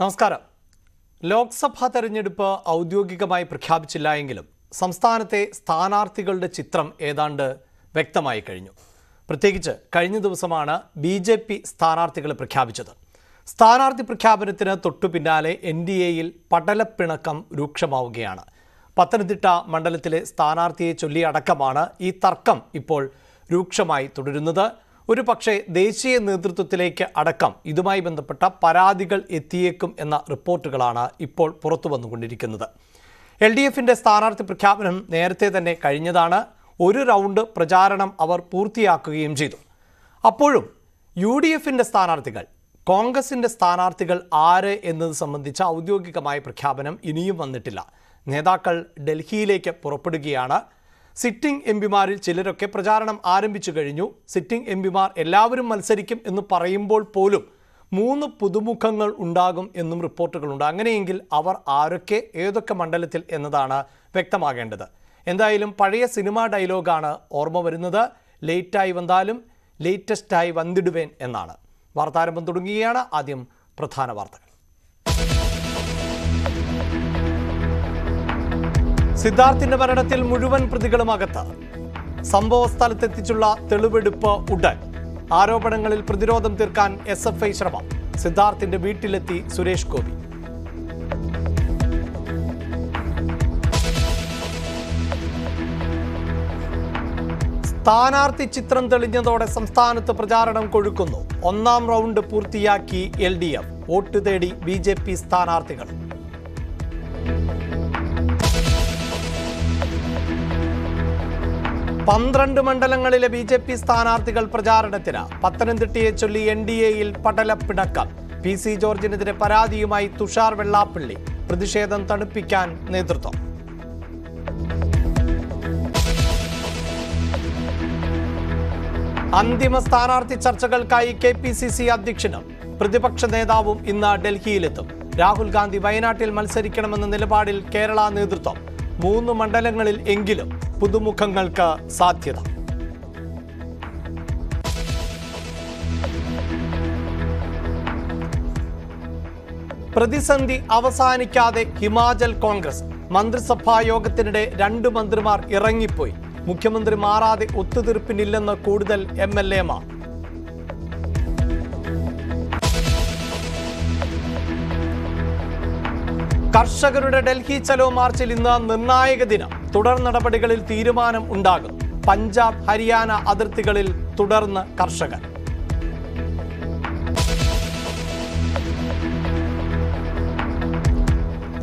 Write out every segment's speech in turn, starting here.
നമസ്കാരം. ലോക്സഭാ തെരഞ്ഞെടുപ്പ് ഔദ്യോഗികമായി പ്രഖ്യാപിച്ചില്ല എങ്കിലും സംസ്ഥാനത്തെ സ്ഥാനാർത്ഥികളുടെ ചിത്രം ഏതാണ്ട് വ്യക്തമായി കഴിഞ്ഞു. പ്രത്യേകിച്ച് കഴിഞ്ഞ ദിവസമാണ് ബി.ജെ.പി. സ്ഥാനാർത്ഥികളെ പ്രഖ്യാപിച്ചത്. സ്ഥാനാർത്ഥി പ്രഖ്യാപനത്തിന് തൊട്ടു പിന്നാലെ NDAയിൽ പടലപ്പിണക്കം രൂക്ഷമാവുകയാണ്. പത്തനംതിട്ട മണ്ഡലത്തിലെ സ്ഥാനാർത്ഥിയെ ചൊല്ലിയടക്കമാണ് ഈ തർക്കം ഇപ്പോൾ രൂക്ഷമായി തുടരുന്നത്. ഒരു പക്ഷേ ദേശീയ നേതൃത്വത്തിലേക്ക് അടക്കം ഇതുമായി ബന്ധപ്പെട്ട പരാതികൾ എത്തിയേക്കും എന്ന റിപ്പോർട്ടുകളാണ് ഇപ്പോൾ പുറത്തു വന്നുകൊണ്ടിരിക്കുന്നത്. LDFിൻ്റെ സ്ഥാനാർത്ഥി പ്രഖ്യാപനം നേരത്തെ തന്നെ കഴിഞ്ഞതാണ്. ഒരു റൗണ്ട് പ്രചാരണം അവർ പൂർത്തിയാക്കുകയും ചെയ്തു. അപ്പോഴും UDFിൻ്റെ സ്ഥാനാർത്ഥികൾ, കോൺഗ്രസിൻ്റെ സ്ഥാനാർത്ഥികൾ ആര് എന്നത് സംബന്ധിച്ച ഔദ്യോഗികമായ പ്രഖ്യാപനം ഇനിയും വന്നിട്ടില്ല. നേതാക്കൾ ഡൽഹിയിലേക്ക് പുറപ്പെടുകയാണ്. സിറ്റിംഗ് എംപിമാരിൽ ചിലരൊക്കെ പ്രചാരണം ആരംഭിച്ചു കഴിഞ്ഞു. സിറ്റിംഗ് എംപിമാർ എല്ലാവരും മത്സരിക്കും എന്ന് പറയുമ്പോൾ പോലും 3 പുതുമുഖങ്ങൾ ഉണ്ടാകും എന്നും റിപ്പോർട്ടുകളുണ്ട്. അങ്ങനെയെങ്കിൽ അവർ ആരൊക്കെ, ഏതൊക്കെ മണ്ഡലത്തിൽ എന്നതാണ് വ്യക്തമാകേണ്ടത്. എന്തായാലും പഴയ സിനിമാ ഡയലോഗാണ് ഓർമ്മ വരുന്നത്. ലേറ്റായി വന്നാലും ലേറ്റസ്റ്റായി വന്നിടുവേൻ എന്നാണ്. വാർത്താരംഭം തുടങ്ങുകയാണ്. ആദ്യം പ്രധാന വാർത്തകൾ. സിദ്ധാർത്ഥിന്റെ മരണത്തിൽ മുഴുവൻ പ്രതികളും അകത്ത്. സംഭവ സ്ഥലത്തെത്തിച്ചുള്ള തെളിവെടുപ്പ് ഉടൻ. ആരോപണങ്ങളിൽ പ്രതിരോധം തീർക്കാൻ SFI ശ്രമം. സിദ്ധാർത്ഥിന്റെ വീട്ടിലെത്തി സുരേഷ് ഗോപി. സ്ഥാനാർത്ഥി ചിത്രം തെളിഞ്ഞതോടെ സംസ്ഥാനത്ത് പ്രചാരണം കൊഴുക്കുന്നു. 1ാം റൗണ്ട് പൂർത്തിയാക്കി LDF. വോട്ട് തേടി BJP സ്ഥാനാർത്ഥികൾ. പന്ത്രണ്ട് മണ്ഡലങ്ങളിലെ BJP സ്ഥാനാർത്ഥികൾ പ്രചാരണത്തിന്. പത്തനംതിട്ടയെ ചൊല്ലി NDAയിൽ പടലപ്പിണക്കം. PC ജോർജിനെതിരെ പരാതിയുമായി തുഷാർ വെള്ളാപ്പള്ളി. പ്രതിഷേധം തണുപ്പിക്കാൻ നേതൃത്വം. അന്തിമ സ്ഥാനാർത്ഥി ചർച്ചകൾക്കായി KPCC അധ്യക്ഷനും പ്രതിപക്ഷ നേതാവും ഇന്ന് ഡൽഹിയിലെത്തും. രാഹുൽ ഗാന്ധി വയനാട്ടിൽ മത്സരിക്കണമെന്ന നിലപാടിൽ കേരള നേതൃത്വം. 3 മണ്ഡലങ്ങളിൽ എങ്കിലും പുതുമുഖങ്ങൾക്ക് സാധ്യത. പ്രതിസന്ധി അവസാനിക്കാതെ ഹിമാചൽ കോൺഗ്രസ്. മന്ത്രിസഭാ യോഗത്തിനിടെ 2 മന്ത്രിമാർ ഇറങ്ങിപ്പോയി. മുഖ്യമന്ത്രി മാറാതെ ഒത്തുതീർപ്പിനില്ലെന്ന് കൂടുതൽ MLA-മാർ. കർഷകരുടെ ഡൽഹി ചലോ മാർച്ചിൽ ഇന്ന് നിർണായക ദിനം. തുടർ നടപടികളിൽ തീരുമാനം ഉണ്ടാകും. പഞ്ചാബ്, ഹരിയാന അതിർത്തികളിൽ തുടർന്ന് കർഷകർ.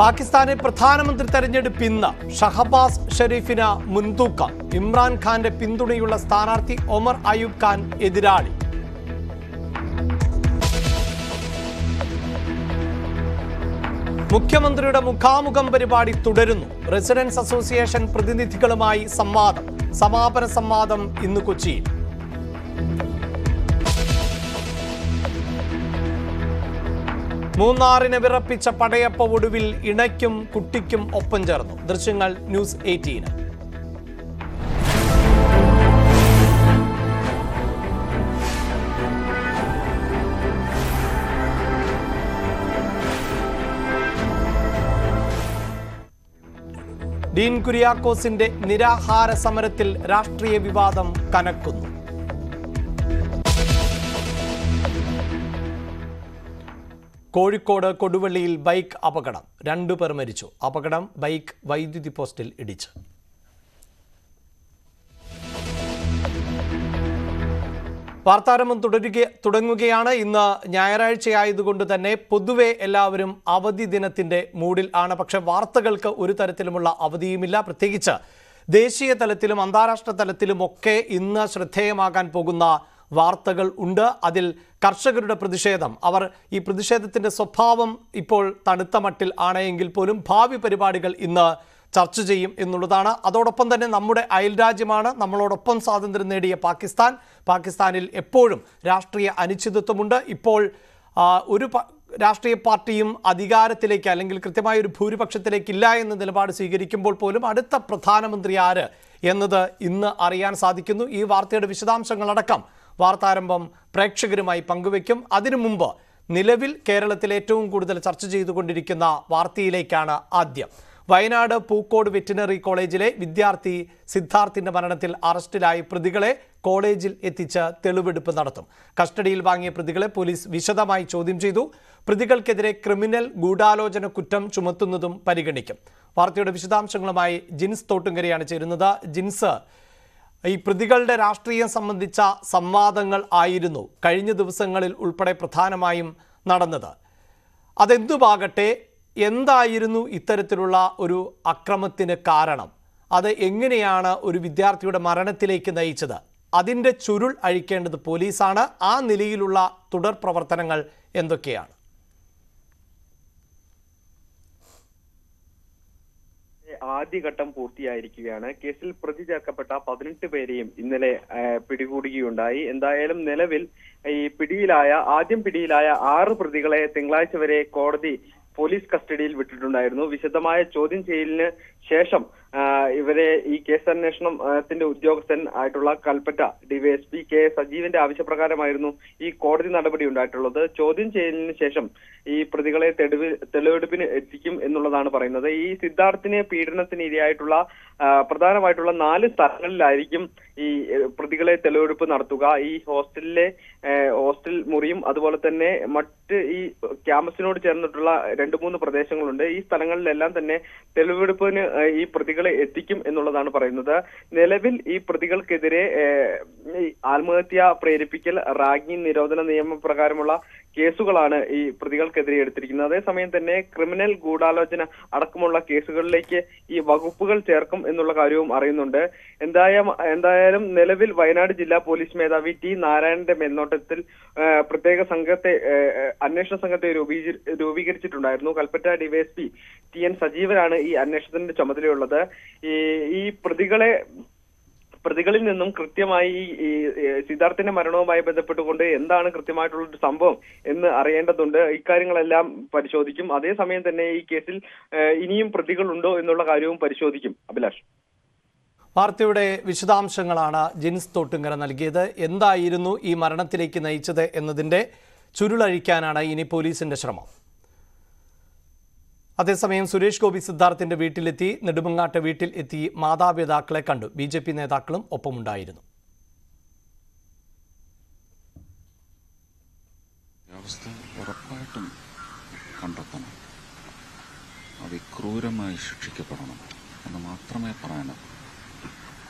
പാകിസ്ഥാനിൽ പ്രധാനമന്ത്രി തെരഞ്ഞെടുപ്പ് ഇന്ന്. ഷഹബാസ് ഷെരീഫിന് മുൻതൂക്കം. ഇമ്രാൻഖാന്റെ പിന്തുണയുള്ള സ്ഥാനാർത്ഥി ഒമർ അയൂബ് ഖാൻ എതിരാളി. മുഖ്യമന്ത്രിയുടെ മുഖാമുഖം പരിപാടി തുടരുന്നു. റെസിഡൻസ് അസോസിയേഷൻ പ്രതിനിധികളുമായി സംവാദം. സമാപന സംവാദം ഇന്ന് കൊച്ചിയിൽ. മൂന്നാറിനെ വിറപ്പിച്ച പടയപ്പ ഒടുവിൽ ഇണയ്ക്കും കുട്ടിക്കും ഒപ്പം ചേർന്നു. ദൃശ്യങ്ങൾ ന്യൂസ് 18. ഡീൻ കുര്യാക്കോസിന്റെ നിരാഹാര സമരത്തിൽ രാഷ്ട്രീയ വിവാദം കനക്കുന്നു. കോഴിക്കോട് കൊടുവള്ളിയിൽ ബൈക്ക് അപകടം. 2 പേർ മരിച്ചു. അപകടം ബൈക്ക് വൈദ്യുതി പോസ്റ്റിൽ ഇടിച്ച്. വാർത്താരംഭം തുടങ്ങുകയാണ്. ഇന്ന് ഞായറാഴ്ചയായതുകൊണ്ട് തന്നെ പൊതുവെ എല്ലാവരും അവധി ദിനത്തിന്റെ മൂഡിൽ ആണ്. പക്ഷെ വാർത്തകൾക്ക് ഒരു തരത്തിലുമുള്ള അവധിയുമില്ല. പ്രത്യേകിച്ച് ദേശീയ തലത്തിലും അന്താരാഷ്ട്ര തലത്തിലുമൊക്കെ ഇന്ന് ശ്രദ്ധേയമാകാൻ പോകുന്ന വാർത്തകൾ ഉണ്ട്. അതിൽ കർഷകരുടെ പ്രതിഷേധം. അവർ ഈ പ്രതിഷേധത്തിന്റെ സ്വഭാവം ഇപ്പോൾ തണുത്ത മട്ടിൽ ആണെങ്കിൽ പോലും ഭാവി പരിപാടികൾ ഇന്ന് ചർച്ച ചെയ്യും എന്നുള്ളതാണ്. അതോടൊപ്പം തന്നെ നമ്മുടെ അയൽരാജ്യമാണ്. നമ്മളോടൊപ്പം സ്വാതന്ത്ര്യം നേടിയ പാകിസ്ഥാനിൽ എപ്പോഴും രാഷ്ട്രീയ അനിശ്ചിതത്വമുണ്ട്. ഇപ്പോൾ ഒരു രാഷ്ട്രീയ പാർട്ടിയും അധികാരത്തിലേക്ക് അല്ലെങ്കിൽ കൃത്യമായ ഒരു ഭൂരിപക്ഷത്തിലേക്കില്ല എന്ന നിലപാട് സ്വീകരിക്കുമ്പോൾ പോലും അടുത്ത പ്രധാനമന്ത്രി ആര് എന്നത് ഇന്ന് അറിയാൻ സാധിക്കുന്നു. ഈ വാർത്തയുടെ വിശദാംശങ്ങളടക്കം വാർത്താരംഭം പ്രേക്ഷകരുമായി പങ്കുവയ്ക്കും. അതിനു മുമ്പ് നിലവിൽ കേരളത്തിൽ ഏറ്റവും കൂടുതൽ ചർച്ച ചെയ്തുകൊണ്ടിരിക്കുന്ന വാർത്തയിലേക്കാണ് ആദ്യം. വയനാട് പൂക്കോട് വെറ്റിനറി കോളേജിലെ വിദ്യാർത്ഥി സിദ്ധാർത്ഥിന്റെ മരണത്തിൽ അറസ്റ്റിലായി പ്രതികളെ കോളേജിൽ എത്തിച്ച് തെളിവെടുപ്പ് നടത്തും. കസ്റ്റഡിയിൽ വാങ്ങിയ പ്രതികളെ പോലീസ് വിശദമായി ചോദ്യം ചെയ്തു. പ്രതികൾക്കെതിരെ ക്രിമിനൽ ഗൂഢാലോചന കുറ്റം ചുമത്തുന്നതും പരിഗണിക്കും. വാർത്തയുടെ വിശദാംശങ്ങളുമായി ജിൻസ് തോട്ടുങ്കരയാണ് ചേരുന്നത്. ജിൻസ്, ഈ പ്രതികളുടെ രാഷ്ട്രീയം സംബന്ധിച്ച സംവാദങ്ങൾ ആയിരുന്നു കഴിഞ്ഞ ദിവസങ്ങളിൽ ഉൾപ്പെടെ പ്രധാനമായും നടന്നത്. അതെന്തുമാകട്ടെ, എന്തായിരുന്നു ഇത്തരത്തിലുള്ള ഒരു അക്രമത്തിന് കാരണം? അത് എങ്ങനെയാണ് ഒരു വിദ്യാർത്ഥിയുടെ മരണത്തിലേക്ക് നയിച്ചത്? അതിൻ്റെ ചുരുൾ അഴിക്കേണ്ടത് പോലീസാണ്. ആ നിലയിലുള്ള തുടർ പ്രവർത്തനങ്ങൾ എന്തൊക്കെയാണ്? ആദ്യഘട്ടം പൂർത്തിയായിരിക്കുകയാണ്. കേസിൽ പ്രതി ചേർക്കപ്പെട്ട 18 പേരെയും ഇന്നലെ പിടികൂടുകയുണ്ടായി. എന്തായാലും നിലവിൽ ആദ്യം പിടിയിലായ 6 പ്രതികളെ തിങ്കളാഴ്ച വരെ കോടതി പോലീസ് കസ്റ്റഡിയിൽ വിട്ടിട്ടുണ്ടായിരുന്നു. വിശദമായ ചോദ്യം ചെയ്യലിന് ശേഷം ഇവരെ ഈ കേസ് അന്വേഷണത്തിന്റെ ഉദ്യോഗസ്ഥൻ ആയിട്ടുള്ള കൽപ്പറ്റ ഡിവൈഎസ്പി കെ സജീവന്റെ ആവശ്യപ്രകാരമായിരുന്നു ഈ കോടതി നടപടി ഉണ്ടായിട്ടുള്ളത്. ചോദ്യം ചെയ്യലിന് ശേഷം ഈ പ്രതികളെ തെളിവെടുപ്പിന് എത്തിക്കും എന്നുള്ളതാണ് പറയുന്നത്. ഈ സിദ്ധാർത്ഥിനെ പീഡനത്തിന് ഇരയായിട്ടുള്ള പ്രധാനമായിട്ടുള്ള 4 സ്ഥലങ്ങളിലായിരിക്കും ഈ പ്രതികളെ തെളിവെടുപ്പ് നടത്തുക. ഈ ഹോസ്റ്റൽ മുറിയും അതുപോലെ തന്നെ മറ്റ് ഈ ക്യാമ്പസിനോട് ചേർന്നിട്ടുള്ള 2-3 പ്രദേശങ്ങളുണ്ട്. ഈ സ്ഥലങ്ങളിലെല്ലാം തന്നെ തെളിവെടുപ്പിന് ഈ പ്രതികളെ എത്തിക്കും എന്നുള്ളതാണ് പറയുന്നത്. നിലവിൽ ഈ പ്രതികൾക്കെതിരെ ആത്മഹത്യ പ്രേരിപ്പിക്കൽ, റാഗിംഗ് നിരോധന നിയമപ്രകാരമുള്ള കേസുകളാണ് ഈ പ്രതികൾക്കെതിരെ എടുത്തിരിക്കുന്നത്. അതേസമയം തന്നെ ക്രിമിനൽ ഗൂഢാലോചന അടക്കമുള്ള കേസുകളിലേക്ക് ഈ വകുപ്പുകൾ ചേർക്കും എന്നുള്ള കാര്യവും അറിയുന്നുണ്ട്. എന്തായാലും നിലവിൽ വയനാട് ജില്ലാ പോലീസ് മേധാവി ടി നാരായണന്റെ മേൽനോട്ടത്തിൽ പ്രത്യേക അന്വേഷണ സംഘത്തെ രൂപീകരിച്ചിട്ടുണ്ടായിരുന്നു. കൽപ്പറ്റ ഡിവൈഎസ്പി ടി എൻ സജീവനാണ് ഈ അന്വേഷണത്തിന്റെ ചുമതലയുള്ളത്. ഈ പ്രതികളിൽ നിന്നും കൃത്യമായി ഈ സിദ്ധാർത്ഥിന്റെ മരണവുമായി ബന്ധപ്പെട്ടുകൊണ്ട് എന്താണ് കൃത്യമായിട്ടുള്ള ഒരു സംഭവം എന്ന് അറിയേണ്ടതുണ്ട്. ഇക്കാര്യങ്ങളെല്ലാം പരിശോധിക്കും. അതേസമയം തന്നെ ഈ കേസിൽ ഇനിയും പ്രതികളുണ്ടോ എന്നുള്ള കാര്യവും പരിശോധിക്കും. അഭിലാഷ്, വാർത്തയുടെ വിശദാംശങ്ങളാണ് ജിൻസ് തോട്ടുങ്കര നൽകിയത്. എന്തായിരുന്നു ഈ മരണത്തിലേക്ക് നയിച്ചത് എന്നതിൻ്റെ ചുരുളഴിക്കാനാണ് ഇനി പോലീസിന്റെ ശ്രമം. അതേസമയം സുരേഷ് ഗോപി സിദ്ധാർത്ഥിന്റെ വീട്ടിലെത്തി, നെടുമങ്ങാട്ട് വീട്ടിൽ എത്തി മാതാപിതാക്കളെ കണ്ടു. BJP നേതാക്കളും ഒപ്പമുണ്ടായിരുന്നു. ഉറപ്പായിട്ടും കണ്ടെത്തണം, അതിക്രൂരമായി ശിക്ഷിക്കപ്പെടണം എന്ന് മാത്രമേ പറയാനൂ.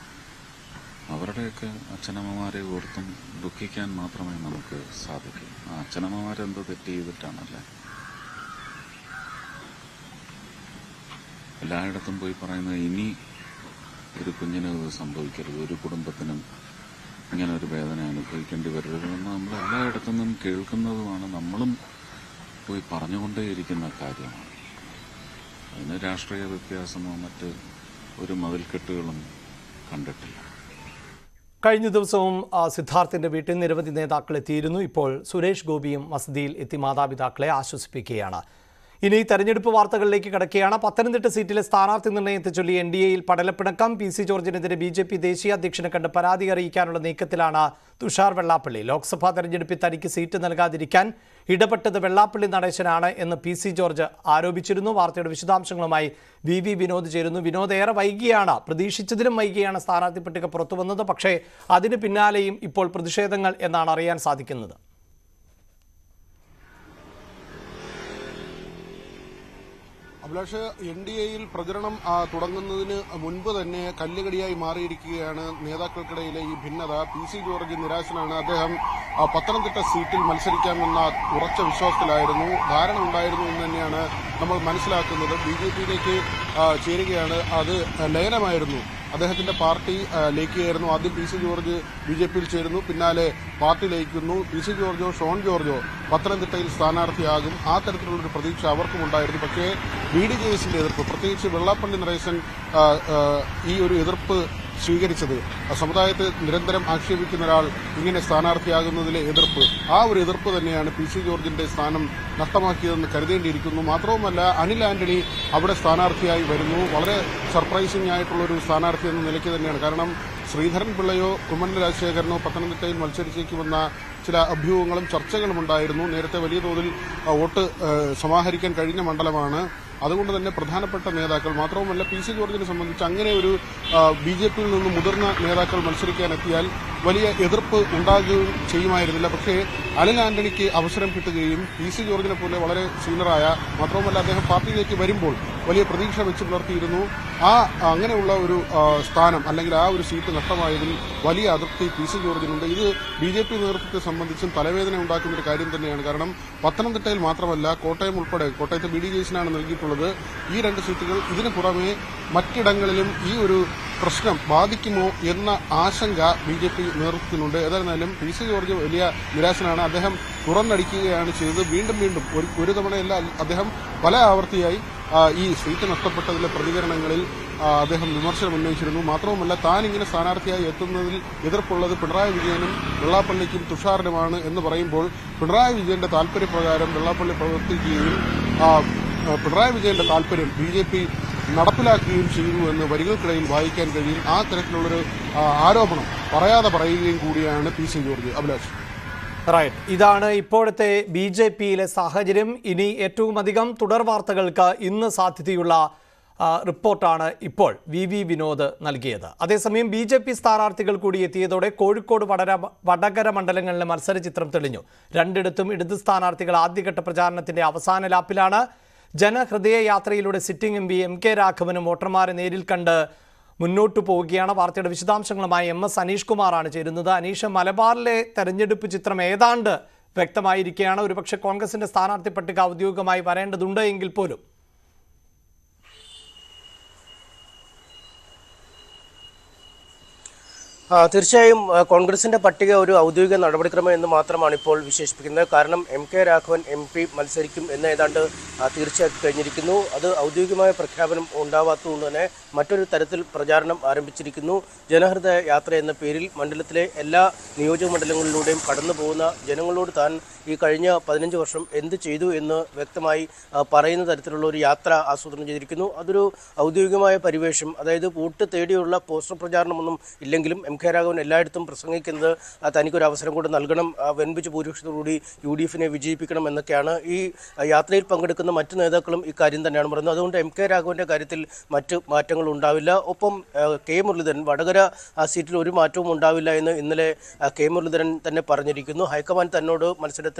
അവരുടെയൊക്കെ അച്ഛനമ്മമാരെ ഓർത്തും ദുഃഖിക്കാൻ മാത്രമേ നമുക്ക് സാധിക്കൂ. ആ അച്ഛനമ്മമാരെന്തോ തെറ്റ് ചെയ്തിട്ടാണല്ലേ എല്ലായിടത്തും പോയി പറയുന്നത്? ഇനി ഒരു കുഞ്ഞിന് സംഭവിക്കരുത്, ഒരു കുടുംബത്തിനും ഇങ്ങനെ ഒരു വേദന അനുഭവിക്കേണ്ടി വരരുതെന്ന് നമ്മൾ എല്ലായിടത്തു നിന്നും കേൾക്കുന്നതുമാണ്. നമ്മളും പോയി പറഞ്ഞുകൊണ്ടേയിരിക്കുന്ന കാര്യമാണ്. അതിന് രാഷ്ട്രീയ വ്യത്യാസമോ മറ്റ് ഒരു മതിൽക്കെട്ടുകളും കണ്ടിട്ടില്ല. കഴിഞ്ഞ ദിവസവും സിദ്ധാർത്ഥിന്റെ വീട്ടിൽ നിരവധി നേതാക്കൾ എത്തിയിരുന്നു. ഇപ്പോൾ സുരേഷ് ഗോപിയും വസതിയിൽ എത്തി മാതാപിതാക്കളെ ആശ്വസിപ്പിക്കുകയാണ്. ഇനി തെരഞ്ഞെടുപ്പ് വാർത്തകളിലേക്ക് കടക്കുകയാണ്. പത്തനംതിട്ട സീറ്റിലെ സ്ഥാനാർത്ഥി നിർണയത്തെ ചൊല്ലി NDAയിൽ പടലപ്പിണക്കം. PC ജോർജിനെതിരെ BJP ദേശീയ അധ്യക്ഷനെ കണ്ട് പരാതി അറിയിക്കാനുള്ള നീക്കത്തിലാണ് തുഷാർ വെള്ളാപ്പള്ളി. ലോക്സഭാ തെരഞ്ഞെടുപ്പിൽ തനിക്ക് സീറ്റ് നൽകാതിരിക്കാൻ ഇടപെട്ടത് വെള്ളാപ്പള്ളി നടേശനാണ് എന്ന് PC ജോർജ് ആരോപിച്ചിരുന്നു. വാർത്തയുടെ വിശദാംശങ്ങളുമായി VV വിനോദ് ചേരുന്നു. വിനോദ്, ഏറെ വൈകിയാണ്, പ്രതീക്ഷിച്ചതിലും വൈകിയാണ് സ്ഥാനാർത്ഥി പട്ടിക പുറത്തു വന്നത്. പക്ഷേ അതിന് പിന്നാലെയും ഇപ്പോൾ പ്രതിഷേധങ്ങൾ എന്നാണ് അറിയാൻ സാധിക്കുന്നത്. അഭിലാഷ്, NDAയിൽ പ്രചരണം തുടങ്ങുന്നതിന് മുൻപ് തന്നെ കല്ലുകടിയായി മാറിയിരിക്കുകയാണ് നേതാക്കൾക്കിടയിലെ ഈ ഭിന്നത. PC ജോർജ് നിരാശനാണ്. അദ്ദേഹം പത്തനംതിട്ട സീറ്റിൽ മത്സരിക്കാമെന്ന ഉറച്ച വിശ്വാസത്തിലായിരുന്നു, ധാരണ ഉണ്ടായിരുന്നു എന്ന് തന്നെയാണ് നമ്മൾ മനസ്സിലാക്കുന്നത്. BJPയിലേക്ക് ചേരുകയാണ്, അത് ലയനമായിരുന്നു. അദ്ദേഹത്തിന്റെ പാർട്ടി ലയിക്കുകയായിരുന്നു. ആദ്യം PC ജോർജ് BJPയിൽ ചേരുന്നു, പിന്നാലെ പാർട്ടി ലയിക്കുന്നു. PC ജോർജോ ഷോൺ ജോർജോ പത്തനംതിട്ടയിൽ സ്ഥാനാർത്ഥിയാകും, ആ തരത്തിലുള്ളൊരു പ്രതീക്ഷ അവർക്കും ഉണ്ടായിരുന്നു. പക്ഷേ BDJSന്റെ എതിർപ്പ്, പ്രത്യേകിച്ച് വെള്ളാപ്പള്ളി നടേശൻ ഈ ഒരു എതിർപ്പ് സ്വീകരിച്ചത്, സമുദായത്തെ നിരന്തരം ആക്ഷേപിക്കുന്ന ഒരാൾ ഇങ്ങനെ സ്ഥാനാർത്ഥിയാകുന്നതിലെ എതിർപ്പ്, ആ ഒരു എതിർപ്പ് തന്നെയാണ് PC ജോർജിന്റെ സ്ഥാനം നഷ്ടമാക്കിയതെന്ന് കരുതേണ്ടിയിരിക്കുന്നു. മാത്രവുമല്ല, അനിൽ ആന്റണി അവിടെ സ്ഥാനാർത്ഥിയായി വരുന്നു. വളരെ സർപ്രൈസിംഗ് ആയിട്ടുള്ളൊരു സ്ഥാനാർത്ഥി എന്ന നിലയ്ക്ക് തന്നെയാണ്. കാരണം ശ്രീധരൻ പിള്ളയോ കുമ്മനം രാജശേഖരനോ പത്തനംതിട്ടയിൽ മത്സരിച്ചേക്കുമെന്ന ചില അഭ്യൂഹങ്ങളും ചർച്ചകളും ഉണ്ടായിരുന്നു. നേരത്തെ വലിയ തോതിൽ വോട്ട് സമാഹരിക്കാൻ കഴിഞ്ഞ മണ്ഡലമാണ്. അതുകൊണ്ട് തന്നെ പ്രധാനപ്പെട്ട നേതാക്കൾ മാത്രവുമല്ല PC ജോർജിനെ സംബന്ധിച്ച് അങ്ങനെ ഒരു BJP-യിൽ നിന്ന് മുതിർന്ന നേതാക്കൾ മത്സരിക്കാനെത്തിയാൽ വലിയ എതിർപ്പ് ഉണ്ടാകുകയും ചെയ്യുമായിരുന്നില്ല. പക്ഷേ അനിൽ ആന്റണിക്ക് അവസരം കിട്ടുകയും PC ജോർജിനെ പോലെ വളരെ സീനിയറായ, മാത്രവുമല്ല അദ്ദേഹം പാർട്ടിയിലേക്ക് വരുമ്പോൾ വലിയ പ്രതീക്ഷ വെച്ച് പുലർത്തിയിരുന്നു. അങ്ങനെയുള്ള ഒരു സ്ഥാനം അല്ലെങ്കിൽ ആ ഒരു സീറ്റ് നഷ്ടമായതിൽ വലിയ അതൃപ്തി PC ജോർജിനുണ്ട്. ഇത് BJP നേതൃത്വത്തെ സംബന്ധിച്ചും തലവേദന ഉണ്ടാക്കുന്ന ഒരു കാര്യം തന്നെയാണ്. കാരണം പത്തനംതിട്ടയിൽ മാത്രമല്ല, കോട്ടയം ഉൾപ്പെടെ, കോട്ടയത്ത് BD ജെയ്സിനാണ് നൽകിയിട്ടുള്ളത് ഈ 2 സീറ്റുകൾ. ഇതിനു പുറമെ മറ്റിടങ്ങളിലും ഈ ഒരു പ്രശ്നം ബാധിക്കുമോ എന്ന ആശങ്ക BJP നേതൃത്വത്തിനുണ്ട്. ഏതായിരുന്നാലും PC ജോർജ് വലിയ നിരാശനാണ്. അദ്ദേഹം തുറന്നടിക്കുകയാണ് ചെയ്തത്. വീണ്ടും ഒരു തവണയല്ല, അദ്ദേഹം പല ആവർത്തിയായി ഈ സീറ്റ് നഷ്ടപ്പെട്ടതിലെ പ്രതികരണങ്ങളിൽ അദ്ദേഹം വിമർശനം ഉന്നയിച്ചിരുന്നു. മാത്രവുമല്ല, താൻ ഇങ്ങനെ സ്ഥാനാർത്ഥിയായി എത്തുന്നതിൽ എതിർപ്പുള്ളത് പിണറായി വിജയനും വെള്ളാപ്പള്ളിക്കും തുഷാറിനുമാണ് എന്ന് പറയുമ്പോൾ പിണറായി വിജയന്റെ താൽപര്യപ്രകാരം വെള്ളാപ്പള്ളി പ്രവർത്തിക്കുകയും പിണറായി വിജയന്റെ താൽപര്യം BJP നടപ്പിലാക്കുകയും ചെയ്തു എന്ന് വരികൾക്കിടയിൽ വായിക്കാൻ കഴിയും. ആ തരത്തിലുള്ളൊരു ആരോപണം പറയാതെ പറയുകയും കൂടിയാണ് PC ജോർജ്. അഭിലാഷ്, റൈറ്റ്. ഇതാണ് ഇപ്പോഴത്തെ BJP-യിലെ സാഹചര്യം. ഇനി ഏറ്റവും അധികം തുടർ വാർത്തകൾക്ക് ഇന്ന് സാധ്യതയുള്ള റിപ്പോർട്ടാണ് ഇപ്പോൾ VV വിനോദ് നൽകിയത്. അതേസമയം BJP സ്ഥാനാർത്ഥികൾ കൂടി എത്തിയതോടെ കോഴിക്കോട് വടകര മണ്ഡലങ്ങളിലെ മത്സരചിത്രം തെളിഞ്ഞു. രണ്ടിടത്തും ഇടത് സ്ഥാനാർത്ഥികൾ ആദ്യഘട്ട പ്രചാരണത്തിന്റെ അവസാന ലാപ്പിലാണ്. ജനഹൃദയ യാത്രയിലൂടെ സിറ്റിംഗ് MP MK രാഘവനും വോട്ടർമാരെ നേരിൽ കണ്ട് മുന്നോട്ടു പോവുകയാണ്. വാർത്തയുടെ വിശദാംശങ്ങളുമായി MS അനീഷ് കുമാറാണ് ചേരുന്നത്. അനീഷ്, മലബാറിലെ തെരഞ്ഞെടുപ്പ് ചിത്രം ഏതാണ്ട് വ്യക്തമായിരിക്കുകയാണ്. ഒരുപക്ഷെ കോൺഗ്രസിന്റെ സ്ഥാനാർത്ഥി പട്ടിക ഔദ്യോഗികമായി വരേണ്ടതുണ്ട് എങ്കിൽ പോലും തീർച്ചയായും കോൺഗ്രസിന്റെ പട്ടിക ഒരു ഔദ്യോഗിക നടപടിക്രമം എന്ന് മാത്രമാണ് ഇപ്പോൾ വിശേഷിപ്പിക്കുന്നത്. കാരണം MK രാഘവൻ MP മത്സരിക്കും എന്ന് ഏതാണ്ട് തീർച്ചയാക്കി കഴിഞ്ഞിരിക്കുന്നു. അത് ഔദ്യോഗികമായ പ്രഖ്യാപനം ഉണ്ടാവാത്തതുകൊണ്ട് തന്നെ മറ്റൊരു തരത്തിൽ പ്രചാരണം ആരംഭിച്ചിരിക്കുന്നു. ജനഹൃദയ യാത്ര എന്ന പേരിൽ മണ്ഡലത്തിലെ എല്ലാ നിയോജക മണ്ഡലങ്ങളിലൂടെയും കടന്നു പോകുന്ന ജനങ്ങളോട് താൻ ഈ കഴിഞ്ഞ 15 വർഷം എന്ത് ചെയ്തു എന്ന് വ്യക്തമായി പറയുന്ന തരത്തിലുള്ള ഒരു യാത്ര ആസൂത്രണം ചെയ്തിരിക്കുന്നു. അതൊരു ഔദ്യോഗികമായ പരിവേഷം, അതായത് വോട്ട് തേടിയുള്ള പോസ്റ്റർ പ്രചാരണമൊന്നും ഇല്ലെങ്കിലും MK രാഘവൻ എല്ലായിടത്തും പ്രസംഗിക്കുന്നത് തനിക്കൊരു അവസരം കൂടെ നൽകണം, വൻപിച്ച ഭൂരിപക്ഷത്തോടുകൂടി UDF-നെ വിജയിപ്പിക്കണം എന്നൊക്കെയാണ്. ഈ യാത്രയിൽ പങ്കെടുക്കുന്ന മറ്റു നേതാക്കളും ഇക്കാര്യം തന്നെയാണ് പറയുന്നത്. അതുകൊണ്ട് MK രാഘവന്റെ കാര്യത്തിൽ മറ്റ് മാറ്റങ്ങൾ ഉണ്ടാവില്ല. ഒപ്പം K മുരളീധരൻ വടകര സീറ്റിൽ ഒരു മാറ്റവും ഉണ്ടാവില്ല എന്ന് ഇന്നലെ K മുരളീധരൻ തന്നെ പറഞ്ഞിരിക്കുന്നു. ഹൈക്കമാൻഡ് തന്നോട് മത്സരത്തിന്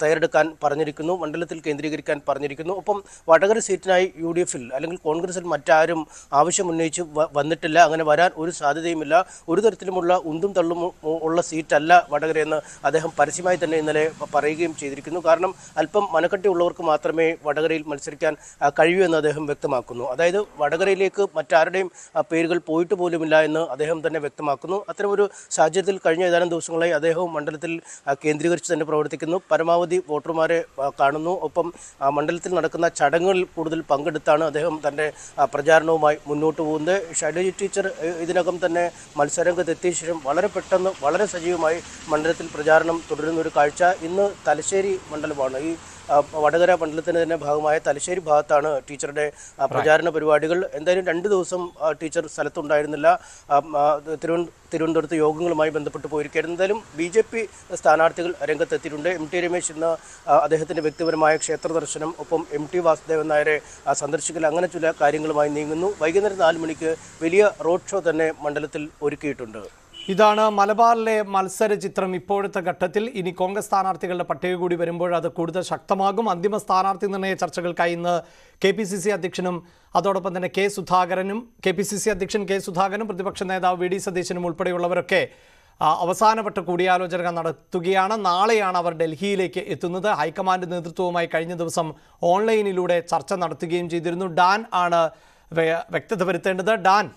തയ്യാറെടുക്കാൻ പറഞ്ഞിരിക്കുന്നു, മണ്ഡലത്തിൽ കേന്ദ്രീകരിക്കാൻ പറഞ്ഞിരിക്കുന്നു. ഒപ്പം വടകര സീറ്റിനായി UDF-ൽ അല്ലെങ്കിൽ കോൺഗ്രസിൽ മറ്റാരും ആവശ്യം ഉന്നയിച്ച് വന്നിട്ടില്ല. അങ്ങനെ വരാൻ ഒരു സാധ്യതയുമില്ല. ഒരു തരത്തിലുമുള്ള ഉന്തും തള്ളും ഉള്ള സീറ്റല്ല വടകരയെന്ന് അദ്ദേഹം പരസ്യമായി തന്നെ ഇന്നലെ പറയുകയും ചെയ്തിരിക്കുന്നു. കാരണം അല്പം മനക്കട്ടിയുള്ളവർക്ക് മാത്രമേ വടകരയിൽ മത്സരിക്കാൻ കഴിയൂ എന്ന് അദ്ദേഹം വ്യക്തമാക്കുന്നു. അതായത് വടകരയിലേക്ക് മറ്റാരുടെയും പേരുകൾ പോയിട്ട് പോലുമില്ല എന്ന് അദ്ദേഹം തന്നെ വ്യക്തമാക്കുന്നു. അത്തരമൊരു സാഹചര്യത്തിൽ കഴിഞ്ഞ ഏതാനും ദിവസങ്ങളായി അദ്ദേഹവും മണ്ഡലത്തിൽ കേന്ദ്രീകരിച്ച് തന്നെ പ്രവർത്തിക്കുന്നു. പരമാവധി വോട്ടർമാരെ കാണുന്നു. ഒപ്പം മണ്ഡലത്തിൽ നടക്കുന്ന ചടങ്ങുകളിൽ കൂടുതൽ പങ്കെടുത്താണ് അദ്ദേഹം തൻ്റെ പ്രചാരണവുമായി മുന്നോട്ട് പോകുന്നത്. ഷൈലജ ടീച്ചർ ഇതിനകം തന്നെ മത്സരരംഗത്തെത്തിയ ശേഷം വളരെ പെട്ടെന്ന് വളരെ സജീവമായി മണ്ഡലത്തിൽ പ്രചാരണം തുടരുന്ന ഒരു കാഴ്ച. ഇന്ന് തലശ്ശേരി മണ്ഡലമാണ്. ഈ വടകര മണ്ഡലത്തിന് തന്നെ ഭാഗമായ തലശ്ശേരി ഭാഗത്താണ് ടീച്ചറുടെ പ്രചാരണ പരിപാടികൾ. എന്തായാലും 2 ദിവസം ടീച്ചർ സ്ഥലത്തുണ്ടായിരുന്നില്ല. തിരുവനന്തപുരത്ത് യോഗങ്ങളുമായി ബന്ധപ്പെട്ട് പോയിരിക്കുകയായിരുന്നു. എന്തായാലും BJP സ്ഥാനാർത്ഥികൾ രംഗത്തെത്തിയിട്ടുണ്ട്. MT രമേശ് ഇന്ന് അദ്ദേഹത്തിൻ്റെ വ്യക്തിപരമായ ക്ഷേത്ര ദർശനം, ഒപ്പം MT വാസുദേവൻ നായരെ സന്ദർശിക്കൽ, അങ്ങനെ ചില കാര്യങ്ങളുമായി നീങ്ങുന്നു. വൈകുന്നേരം 4 മണിക്ക് വലിയ റോഡ് ഷോ തന്നെ മണ്ഡലത്തിൽ ഒരുക്കിയിട്ടുണ്ട്. ഇതാണ് മലബാറിലെ മത്സര ചിത്രം ഇപ്പോഴത്തെ ഘട്ടത്തിൽ. ഇനി കോൺഗ്രസ് സ്ഥാനാർത്ഥികളുടെ പട്ടിക കൂടി വരുമ്പോൾ അത് കൂടുതൽ ശക്തമാകും. അന്തിമ സ്ഥാനാർത്ഥി നിർണയ ചർച്ചകൾക്കായി ഇന്ന് KPCC അധ്യക്ഷനും അതോടൊപ്പം തന്നെ KPCC അധ്യക്ഷൻ K സുധാകരനും പ്രതിപക്ഷ നേതാവ് VD സതീശനും ഉൾപ്പെടെയുള്ളവരൊക്കെ അവസാനവട്ട കൂടിയാലോചന നടത്തുകയാണ്. നാളെയാണ് അവർ ഡൽഹിയിലേക്ക് എത്തുന്നത്. ഹൈക്കമാൻഡ് നേതൃത്വവുമായി കഴിഞ്ഞ ദിവസം ഓൺലൈനിലൂടെ ചർച്ച നടത്തുകയും ചെയ്തിരുന്നു. ഡാൻ ആണ് വ്യക്തത വരുത്തേണ്ടത്. ഡാൻ,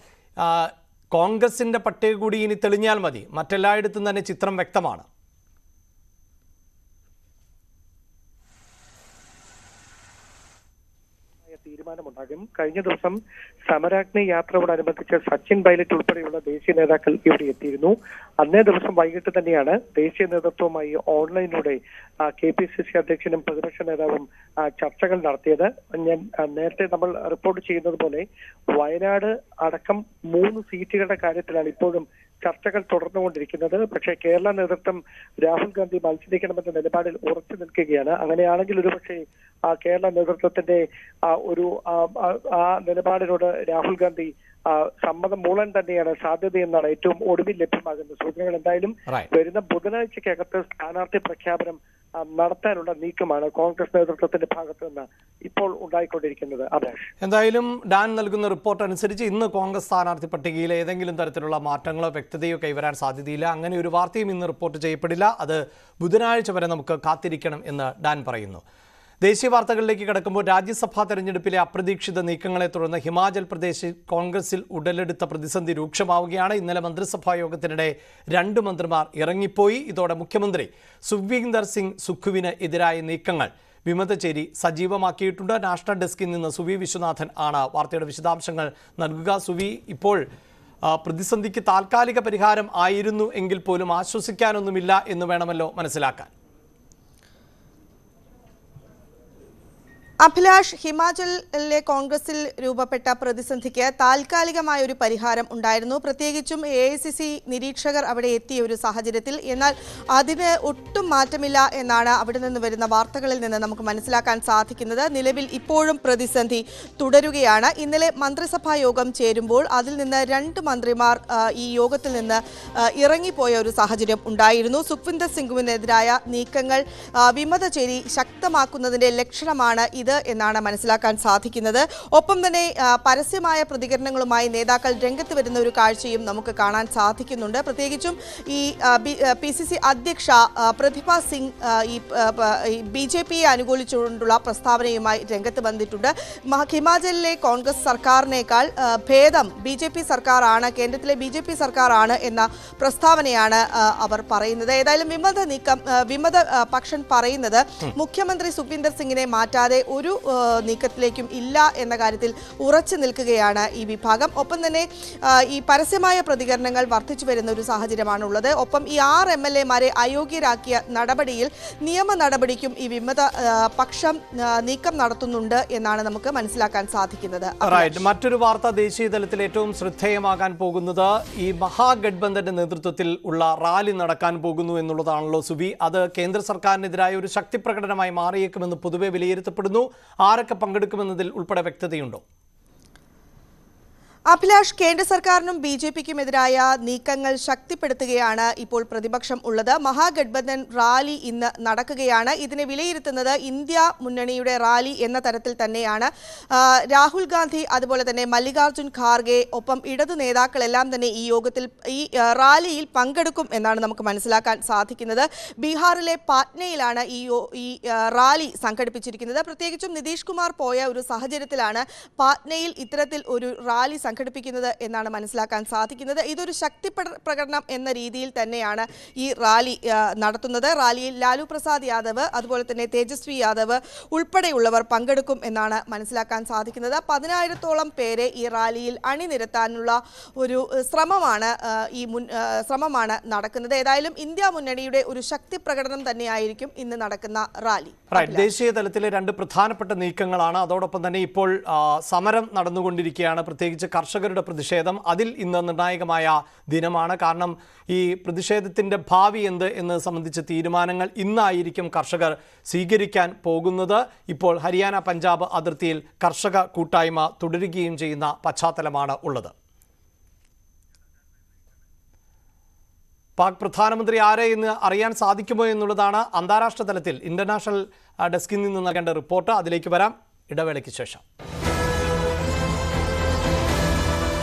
കോൺഗ്രസിന്റെ പട്ടിക കൂടി ഇനി തെളിഞ്ഞാൽ മതി, മറ്റെല്ലായിടത്തും തന്നെ ചിത്രം വ്യക്തമാണ്. തീരുമാനമുണ്ടാകും. കഴിഞ്ഞ ദിവസം സമരാഗ്നി യാത്രയോടനുബന്ധിച്ച് സച്ചിൻ പൈലറ്റ് ഉൾപ്പെടെയുള്ള ദേശീയ നേതാക്കൾ ഇവിടെ എത്തിയിരുന്നു. അന്നേ ദിവസം വൈകിട്ട് തന്നെയാണ് ദേശീയ നേതൃത്വവുമായി ഓൺലൈനിലൂടെ KPCC അധ്യക്ഷനും പ്രതിപക്ഷ നേതാവും ചർച്ചകൾ നടത്തിയത്. ഞാൻ നേരത്തെ നമ്മൾ റിപ്പോർട്ട് ചെയ്യുന്നത് പോലെ വയനാട് അടക്കം 3 സീറ്റുകളുടെ കാര്യത്തിലാണ് ഇപ്പോഴും ചർച്ചകൾ തുടർന്നുകൊണ്ടിരിക്കുന്നത്. പക്ഷേ കേരള നേതൃത്വം രാഹുൽ ഗാന്ധി മത്സരിക്കണമെന്ന നിലപാടിൽ ഉറച്ചു നിൽക്കുകയാണ്. അങ്ങനെയാണെങ്കിൽ ഒരുപക്ഷെ കേരള നേതൃത്വത്തിന്റെ ആ നിലപാടിനോട് രാഹുൽ ഗാന്ധി സമ്മതം മൂളാൻ തന്നെയാണ് സാധ്യതയെന്നാണ് ഏറ്റവും ഒടുവിൽ ലഭ്യമാകുന്ന സൂചനകൾ. എന്തായാലും വരുന്ന ബുധനാഴ്ചക്കകത്ത് സ്ഥാനാർത്ഥി പ്രഖ്യാപനം നടത്താനുള്ള നീക്കമാണ് കോൺഗ്രസ് നേതൃത്വത്തിന്റെ ഭാഗത്ത് നിന്ന് ഇപ്പോൾ ഉണ്ടായിക്കൊണ്ടിരിക്കുന്നത്. അഭിലാഷ്, എന്തായാലും ഡാൻ നൽകുന്ന റിപ്പോർട്ട് അനുസരിച്ച് ഇന്ന് കോൺഗ്രസ് സ്ഥാനാർത്ഥി പട്ടികയിൽ ഏതെങ്കിലും തരത്തിലുള്ള മാറ്റങ്ങളോ വ്യക്തതയോ കൈവരാൻ സാധ്യതയില്ല. അങ്ങനെ ഒരു വാർത്തയും ഇന്ന് റിപ്പോർട്ട് ചെയ്യപ്പെടില്ല. അത് ബുധനാഴ്ച വരെ നമുക്ക് കാത്തിരിക്കണം എന്ന് ഡാൻ പറയുന്നു. ദേശീയ വാർത്തകളിലേക്ക് കടക്കുമ്പോൾ രാജ്യസഭാ തെരഞ്ഞെടുപ്പിലെ അപ്രതീക്ഷിത നീക്കങ്ങളെ തുടർന്ന് ഹിമാചൽ പ്രദേശിൽ കോൺഗ്രസിൽ ഉടലെടുത്ത പ്രതിസന്ധി രൂക്ഷമാവുകയാണ്. ഇന്നലെ മന്ത്രിസഭാ യോഗത്തിനിടെ 2 മന്ത്രിമാർ ഇറങ്ങിപ്പോയി. ഇതോടെ മുഖ്യമന്ത്രി സുഖ്വീന്ദർ സിംഗ് സുഖുവിന് എതിരായ നീക്കങ്ങൾ വിമതചേരി സജീവമാക്കിയിട്ടുണ്ട്. നാഷണൽ ഡെസ്കിൽ നിന്ന് സുവി വിശ്വനാഥൻ ആണ് വാർത്തയുടെ വിശദാംശങ്ങൾ നൽകുക. സുവി, ഇപ്പോൾ പ്രതിസന്ധിക്ക് താൽക്കാലിക പരിഹാരം ആയിരുന്നു എങ്കിൽ പോലും ആശ്വസിക്കാനൊന്നുമില്ല എന്ന് വേണമല്ലോ മനസ്സിലാക്കാൻ. അഭിലാഷ്, ഹിമാചലിലെ കോൺഗ്രസിൽ രൂപപ്പെട്ട പ്രതിസന്ധിക്ക് താൽക്കാലികമായ ഒരു പരിഹാരം ഉണ്ടായിരുന്നു, പ്രത്യേകിച്ചും AICC നിരീക്ഷകർ അവിടെ എത്തിയ ഒരു സാഹചര്യത്തിൽ. എന്നാൽ അതിന് ഒട്ടും മാറ്റമില്ല എന്നാണ് അവിടെ നിന്ന് വരുന്ന വാർത്തകളിൽ നിന്ന് നമുക്ക് മനസ്സിലാക്കാൻ സാധിക്കുന്നത്. നിലവിൽ ഇപ്പോഴും പ്രതിസന്ധി തുടരുകയാണ്. ഇന്നലെ മന്ത്രിസഭാ യോഗം ചേരുമ്പോൾ അതിൽ നിന്ന് 2 മന്ത്രിമാർ ഈ യോഗത്തിൽ നിന്ന് ഇറങ്ങിപ്പോയ ഒരു സാഹചര്യം ഉണ്ടായിരുന്നു. സുഖ്വിന്ദർ സിംഗുവിനെതിരായ നീക്കങ്ങൾ വിമതചേരി ശക്തമാക്കുന്നതിന്റെ ലക്ഷണമാണ് ഇത് എന്നാണ് മനസ്സിലാക്കാൻ സാധിക്കുന്നത്. ഒപ്പം തന്നെ പരസ്യമായ പ്രതികരണങ്ങളുമായി നേതാക്കൾ രംഗത്ത് വരുന്ന ഒരു കാഴ്ചയും നമുക്ക് കാണാൻ സാധിക്കുന്നുണ്ട്. പ്രത്യേകിച്ചും ഈ PCC അധ്യക്ഷ പ്രതിഭ സിംഗ് ഈ BJPയെ അനുകൂലിച്ചുകൊണ്ടുള്ള പ്രസ്താവനയുമായി രംഗത്ത് വന്നിട്ടുണ്ട്. ഹിമാചലിലെ കോൺഗ്രസ് സർക്കാരിനേക്കാൾ ഭേദം BJP സർക്കാരാണ്, കേന്ദ്രത്തിലെ BJP സർക്കാരാണ് എന്ന പ്രസ്താവനയാണ് അവർ പറയുന്നത്. ഏതായാലും വിമത പക്ഷം പറയുന്നത് മുഖ്യമന്ത്രി സുഖ്വീന്ദർ സിംഗിനെ മാറ്റാതെ ഒരു നീക്കത്തിലേക്കും ഇല്ല എന്ന കാര്യത്തിൽ ഉറച്ചു നിൽക്കുകയാണ് ഈ വിഭാഗം. ഒപ്പം തന്നെ ഈ പരസ്യമായ പ്രതികരണങ്ങൾ വർദ്ധിച്ചു വരുന്ന ഒരു സാഹചര്യമാണുള്ളത്. ഒപ്പം ഈ 6 MLA-മാരെ അയോഗ്യരാക്കിയ നടപടിയിൽ നിയമ നടപടിക്കും ഈ വിമത പക്ഷം നീക്കം നടത്തുന്നുണ്ട് എന്നാണ് നമുക്ക് മനസ്സിലാക്കാൻ സാധിക്കുന്നത്. മറ്റൊരു വാർത്ത ദേശീയ തലത്തിൽ ഏറ്റവും ശ്രദ്ധേയമാകാൻ പോകുന്നത് ഈ മഹാഗഡ്ബന്ധന്റെ നേതൃത്വത്തിൽ ഉള്ള റാലി നടക്കാൻ പോകുന്നു എന്നുള്ളതാണല്ലോ സുബി. അത് കേന്ദ്ര സർക്കാരിനെതിരായ ഒരു ശക്തി പ്രകടനമായി മാറിയേക്കുമെന്ന് പൊതുവെ വിലയിരുത്തപ്പെടുന്നു. ആരൊക്കെ പങ്കെടുക്കുമെന്നതിൽ ഉൾപ്പെടെ വ്യക്തതയുണ്ടോ? അഭിലാഷ്, കേന്ദ്ര സർക്കാരിനും BJPക്കും എതിരായ നീക്കങ്ങൾ ശക്തിപ്പെടുത്തുകയാണ് ഇപ്പോൾ പ്രതിപക്ഷം ഉള്ളത്. മഹാഗഡ്ബന്ധൻ റാലി ഇന്ന് നടക്കുകയാണ്. ഇതിനെ വിലയിരുത്തുന്നത് ഇന്ത്യ മുന്നണിയുടെ റാലി എന്ന തരത്തിൽ തന്നെയാണ്. രാഹുൽ ഗാന്ധി, അതുപോലെ തന്നെ മല്ലികാർജുൻ ഖാർഗെ, ഒപ്പം ഇടതു നേതാക്കളെല്ലാം തന്നെ ഈ യോഗത്തിൽ ഈ റാലിയിൽ പങ്കെടുക്കും എന്നാണ് നമുക്ക് മനസ്സിലാക്കാൻ സാധിക്കുന്നത്. ബീഹാറിലെ പാറ്റ്നയിലാണ് ഈ റാലി സംഘടിപ്പിച്ചിരിക്കുന്നത്. പ്രത്യേകിച്ചും നിതീഷ് കുമാർ പോയ ഒരു സാഹചര്യത്തിലാണ് പാറ്റ്നയിൽ ഇത്തരത്തിൽ ഒരു റാലി സംഘടിപ്പിക്കുന്നത് എന്നാണ് മനസ്സിലാക്കാൻ സാധിക്കുന്നത്. ഇതൊരു ശക്തി പ്രകടനം എന്ന രീതിയിൽ തന്നെയാണ് ഈ റാലി നടത്തുന്നത്. റാലിയിൽ ലാലു പ്രസാദ് യാദവ്, അതുപോലെ തന്നെ തേജസ്വി യാദവ് ഉൾപ്പെടെയുള്ളവർ പങ്കെടുക്കും എന്നാണ് മനസ്സിലാക്കാൻ സാധിക്കുന്നത്. 10,000-ഓളം പേരെ ഈ റാലിയിൽ അണിനിരത്താനുള്ള ഒരു ശ്രമമാണ് നടക്കുന്നത്. ഏതായാലും ഇന്ത്യ മുന്നണിയുടെ ഒരു ശക്തി പ്രകടനം തന്നെയായിരിക്കും ഇന്ന് നടക്കുന്ന റാലി. ദേശീയ തലത്തിലെ 2 പ്രധാനപ്പെട്ട നീക്കങ്ങളാണ്. അതോടൊപ്പം തന്നെ ഇപ്പോൾ സമരം നടന്നുകൊണ്ടിരിക്കുകയാണ്. പ്രത്യേകിച്ച് കർഷകരുടെ പ്രതിഷേധം, അതിൽ ഇന്ന് നിർണായകമായ ദിനമാണ്. കാരണം ഈ പ്രതിഷേധത്തിൻ്റെ ഭാവി എന്ത് എന്ന് സംബന്ധിച്ച തീരുമാനങ്ങൾ ഇന്നായിരിക്കും കർഷകർ സ്വീകരിക്കാൻ പോകുന്നത്. ഇപ്പോൾ ഹരിയാന പഞ്ചാബ് അതിർത്തിയിൽ കർഷക കൂട്ടായ്മ തുടരുകയും ചെയ്യുന്ന പശ്ചാത്തലമാണ് ഉള്ളത്. പാക് പ്രധാനമന്ത്രി ആരെ എന്ന് അറിയാൻ സാധിക്കുമോ എന്നുള്ളതാണ് അന്താരാഷ്ട്ര തലത്തിൽ ഇന്റർനാഷണൽ ഡെസ്കിൽ നിന്ന് നൽകേണ്ട റിപ്പോർട്ട്. അതിലേക്ക് വരാം ഇടവേളയ്ക്ക് ശേഷം.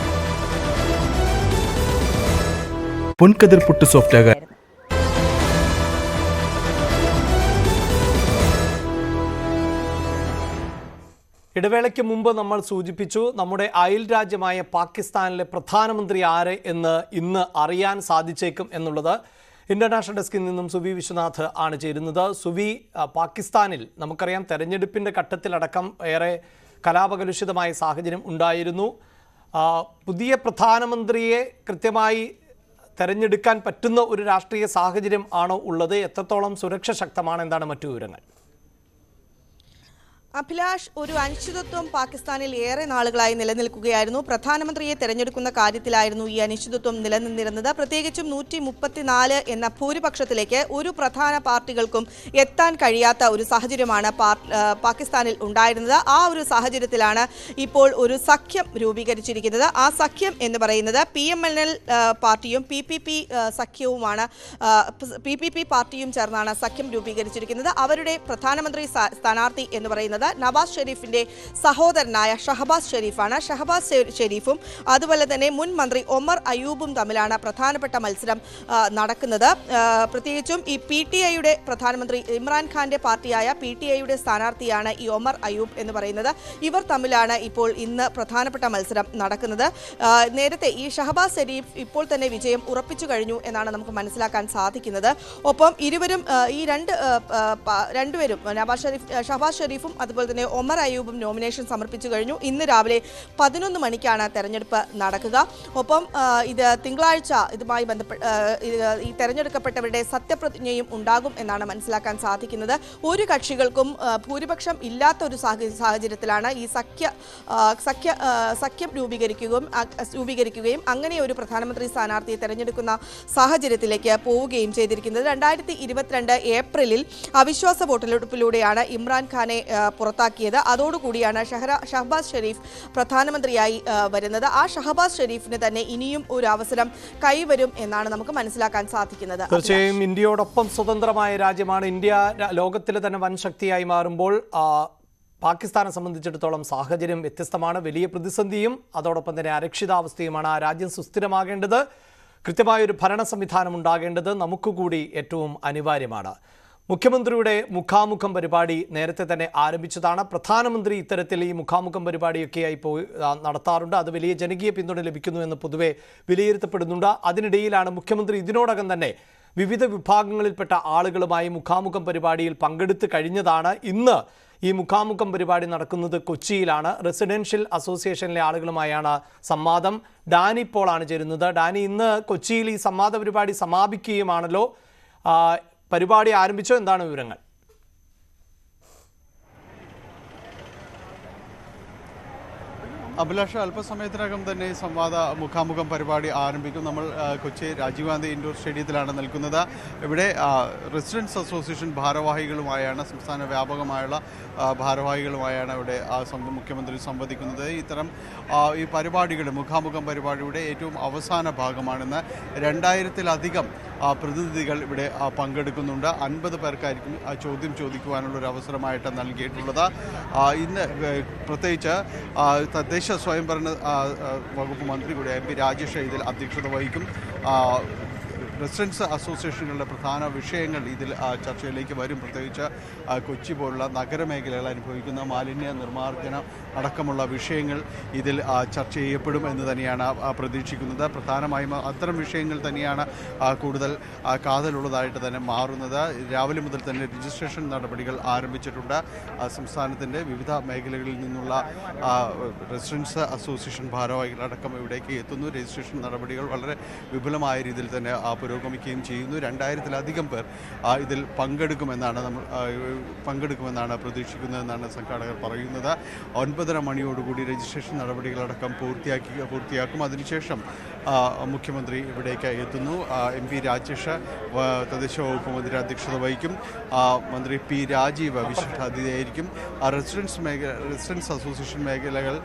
പൊൻകതിർ പുട്ട് സോഫ്റ്റ് ആകാൻ ഇടവേളയ്ക്ക് മുമ്പ് നമ്മൾ സൂചിപ്പിച്ചു, നമ്മുടെ അയൽ രാജ്യമായ പാകിസ്ഥാനിലെ പ്രധാനമന്ത്രി ആര് എന്ന് ഇന്ന് അറിയാൻ സാധിച്ചേക്കും എന്നുള്ളത്. ഇന്റർനാഷണൽ ഡെസ്കിൽ നിന്നും സുവി വിശ്വനാഥ് ആണ് ചേരുന്നത്. സുവി, പാകിസ്ഥാനിൽ നമുക്കറിയാം തെരഞ്ഞെടുപ്പിൻ്റെ ഘട്ടത്തിലടക്കം ഏറെ കലാപകലുഷിതമായ സാഹചര്യം ഉണ്ടായിരുന്നു. പുതിയ പ്രധാനമന്ത്രിയെ കൃത്യമായി തെരഞ്ഞെടുക്കാൻ പറ്റുന്ന ഒരു രാഷ്ട്രീയ സാഹചര്യം ആണോ ഉള്ളത്? എത്രത്തോളം സുരക്ഷ ശക്തമാണ്? എന്താണ് മറ്റു വിവരങ്ങൾ? അഭിലാഷ്, ഒരു അനിശ്ചിതത്വം പാകിസ്ഥാനിൽ ഏറെ നാളുകളായി നിലനിൽക്കുകയായിരുന്നു. പ്രധാനമന്ത്രിയെ തെരഞ്ഞെടുക്കുന്ന കാര്യത്തിലായിരുന്നു ഈ അനിശ്ചിതത്വം നിലനിന്നിരുന്നത്. പ്രത്യേകിച്ചും 134 എന്ന ഭൂരിപക്ഷത്തിലേക്ക് ഒരു പ്രധാന പാർട്ടികൾക്കും എത്താൻ കഴിയാത്ത ഒരു സാഹചര്യമാണ് പാകിസ്ഥാനിൽ ഉണ്ടായിരുന്നത്. ആ ഒരു സാഹചര്യത്തിലാണ് ഇപ്പോൾ ഒരു സഖ്യം രൂപീകരിച്ചിരിക്കുന്നത്. ആ സഖ്യം എന്ന് പറയുന്നത് PMLN പാർട്ടിയും PPP സഖ്യവുമാണ്. PPP പാർട്ടിയും ചേർന്നാണ് സഖ്യം രൂപീകരിച്ചിരിക്കുന്നത്. അവരുടെ പ്രധാനമന്ത്രി സ്ഥാനാർത്ഥി എന്ന് പറയുന്നത് നവാസ് ഷെരീഫിന്റെ സഹോദരനായ ഷഹബാസ് ഷെരീഫാണ്. ഷഹബാസ് ഷെരീഫും അതുപോലെ തന്നെ മുൻ മന്ത്രി ഒമർ അയൂബും തമ്മിലാണ് പ്രധാനപ്പെട്ട മത്സരം നടക്കുന്നത്. പ്രത്യേകിച്ചും ഈ PTIയുടെ പ്രധാനമന്ത്രി ഇമ്രാൻഖാന്റെ പാർട്ടിയായ PTIയുടെ സ്ഥാനാർത്ഥിയാണ് ഈ ഒമർ അയൂബ് എന്ന് പറയുന്നത്. ഇവർ തമ്മിലാണ് ഇപ്പോൾ ഇന്ന് പ്രധാനപ്പെട്ട മത്സരം നടക്കുന്നത്. നേരത്തെ ഈ ഷഹബാസ് ഷെരീഫ് ഇപ്പോൾ തന്നെ വിജയം ഉറപ്പിച്ചു കഴിഞ്ഞു എന്നാണ് നമുക്ക് മനസ്സിലാക്കാൻ സാധിക്കുന്നത്. ഒപ്പം ഇരുവരും ഈ രണ്ടുപേരും ഷഹബാസ് ഷെരീഫും അതുപോലെ തന്നെ ഒമർ അയൂബും നോമിനേഷൻ സമർപ്പിച്ചു കഴിഞ്ഞു. ഇന്ന് രാവിലെ 11 മണിക്കാണ് തെരഞ്ഞെടുപ്പ് നടക്കുക. ഒപ്പം ഇത് തിങ്കളാഴ്ച ഇതുമായി ബന്ധപ്പെട്ട് ഈ തെരഞ്ഞെടുക്കപ്പെട്ടവരുടെ സത്യപ്രതിജ്ഞയും ഉണ്ടാകും എന്നാണ് മനസ്സിലാക്കാൻ സാധിക്കുന്നത്. ഒരു കക്ഷികൾക്കും ഭൂരിപക്ഷം ഇല്ലാത്ത ഒരു സാഹചര്യത്തിലാണ് ഈ സഖ്യം രൂപീകരിക്കുകയും അങ്ങനെ ഒരു പ്രധാനമന്ത്രി സ്ഥാനാർത്ഥിയെ തെരഞ്ഞെടുക്കുന്ന സാഹചര്യത്തിലേക്ക് പോവുകയും ചെയ്തിരിക്കുന്നത്. 2022 ഏപ്രിലിൽ അവിശ്വാസ വോട്ടെടുപ്പിലൂടെയാണ് ഇമ്രാൻഖാനെ പുറത്താക്കിയത്. അതോടുകൂടിയാണ് ഷഹബാസ് ഷെരീഫ് പ്രധാനമന്ത്രിയായി വരുന്നത്. ആ ഷഹബാസ് ഷെരീഫിന് തന്നെ ഇനിയും ഒരു അവസരം കൈവരും എന്നാണ് നമുക്ക് മനസ്സിലാക്കാൻ സാധിക്കുന്നത്. തീർച്ചയായും ഇന്ത്യയോടൊപ്പം സ്വതന്ത്രമായ രാജ്യമാണ് ഇന്ത്യ. ലോകത്തിലെ തന്നെ വൻ ശക്തിയായി മാറുമ്പോൾ പാകിസ്ഥാനെ സംബന്ധിച്ചിടത്തോളം സാഹചര്യം വ്യത്യസ്തമാണ്. വലിയ പ്രതിസന്ധിയും അതോടൊപ്പം തന്നെ അരക്ഷിതാവസ്ഥയുമാണ്. ആ രാജ്യം സുസ്ഥിരമാകേണ്ടത്, കൃത്യമായൊരു ഭരണ സംവിധാനം ഉണ്ടാകേണ്ടത് നമുക്ക് കൂടി ഏറ്റവും അനിവാര്യമാണ്. മുഖ്യമന്ത്രിയുടെ മുഖാമുഖം പരിപാടി നേരത്തെ തന്നെ ആരംഭിച്ചതാണ്. പ്രധാനമന്ത്രി ഇത്തരത്തിൽ ഈ മുഖാമുഖം പരിപാടിയൊക്കെയായി നടത്താറുണ്ട്. അത് വലിയ ജനകീയ പിന്തുണ ലഭിക്കുന്നു എന്ന് പൊതുവെ വിലയിരുത്തപ്പെടുന്നുണ്ട്. അതിനിടയിലാണ് മുഖ്യമന്ത്രി ഇതിനോടകം തന്നെ വിവിധ വിഭാഗങ്ങളിൽപ്പെട്ട ആളുകളുമായി മുഖാമുഖം പരിപാടിയിൽ പങ്കെടുത്ത് കഴിഞ്ഞതാണ്. ഇന്ന് ഈ മുഖാമുഖം പരിപാടി നടക്കുന്നത് കൊച്ചിയിലാണ്. റെസിഡൻഷ്യൽ അസോസിയേഷനിലെ ആളുകളുമായാണ് സംവാദം. ഡാനി പോളാണ് ചേരുന്നത്. ഡാനി, ഇന്ന് കൊച്ചിയിൽ ഈ സംവാദ പരിപാടി സമാപിക്കുകയുമാണല്ലോ. പരിപാടി ആരംഭിച്ചോ? എന്താണ് വിവരങ്ങൾ? അഭിലാഷ, അല്പസമയത്തിനകം തന്നെ മുഖാമുഖം പരിപാടി ആരംഭിക്കും. നമ്മൾ കൊച്ചി രാജീവ് ഗാന്ധി ഇൻഡോർ സ്റ്റേഡിയത്തിലാണ് നിൽക്കുന്നത്. ഇവിടെ റെസിഡൻസ് അസോസിയേഷൻ ഭാരവാഹികളുമായാണ്, സംസ്ഥാന വ്യാപകമായുള്ള ഭാരവാഹികളുമായാണ് ഇവിടെ മുഖ്യമന്ത്രി സംവദിക്കുന്നത്. ഇത്തരം ഈ പരിപാടിയുടെ മുഖാമുഖം പരിപാടിയുടെ ഏറ്റവും അവസാന ഭാഗമാണെന്ന് 2000-ലധികം പ്രതിനിധികൾ ഇവിടെ പങ്കെടുക്കുന്നുണ്ട്. 50 പേർക്കായിരിക്കും ചോദ്യം ചോദിക്കുവാനുള്ളൊരു അവസരമായിട്ട് നൽകിയിട്ടുള്ളത്. ഇന്ന് പ്രത്യേകിച്ച് തദ്ദേശ സ്വയംഭരണ വകുപ്പ് മന്ത്രി കൂടി MP രാജേഷ് ഇതിൽ അധ്യക്ഷത വഹിക്കും. റെസിഡൻസ് അസോസിയേഷനുകളുടെ പ്രധാന വിഷയങ്ങൾ ഇതിൽ ചർച്ചയിലേക്ക് വരും. പ്രത്യേകിച്ച് കൊച്ചി പോലുള്ള നഗരമേഖലകൾ അനുഭവിക്കുന്ന മാലിന്യ നിർമ്മാർജ്ജനം അടക്കമുള്ള വിഷയങ്ങൾ ഇതിൽ ചർച്ച ചെയ്യപ്പെടും എന്ന് തന്നെയാണ് പ്രതീക്ഷിക്കുന്നത്. പ്രധാനമായും അത്തരം വിഷയങ്ങൾ തന്നെയാണ് കൂടുതൽ കാതലുള്ളതായിട്ട് തന്നെ മാറുന്നത്. രാവിലെ മുതൽ തന്നെ രജിസ്ട്രേഷൻ നടപടികൾ ആരംഭിച്ചിട്ടുണ്ട്. സംസ്ഥാനത്തിൻ്റെ വിവിധ മേഖലകളിൽ നിന്നുള്ള റെസിഡൻസ് അസോസിയേഷൻ ഭാരവാഹികളടക്കം ഇവിടേക്ക് എത്തുന്നു. രജിസ്ട്രേഷൻ നടപടികൾ വളരെ വിപുലമായ രീതിയിൽ തന്നെ പുരോഗമിക്കുകയും ചെയ്യുന്നു. 2000-ലധികം പേർ ഇതിൽ പങ്കെടുക്കുമെന്നാണ് പ്രതീക്ഷിക്കുന്നതെന്നാണ് സംഘാടകർ പറയുന്നത്. 9:30 മണിയോടുകൂടി രജിസ്ട്രേഷൻ നടപടികളടക്കം പൂർത്തിയാക്കും. അതിനുശേഷം മുഖ്യമന്ത്രി ഇവിടേക്ക് എത്തുന്നു. MP രാജേഷ് തദ്ദേശ വകുപ്പ് മന്ത്രി അധ്യക്ഷത വഹിക്കും. മന്ത്രി P രാജീവ് വിശിഷ്ടാതിഥിയായിരിക്കും. റെസിഡൻസ് അസോസിയേഷൻ മേഖലകൾ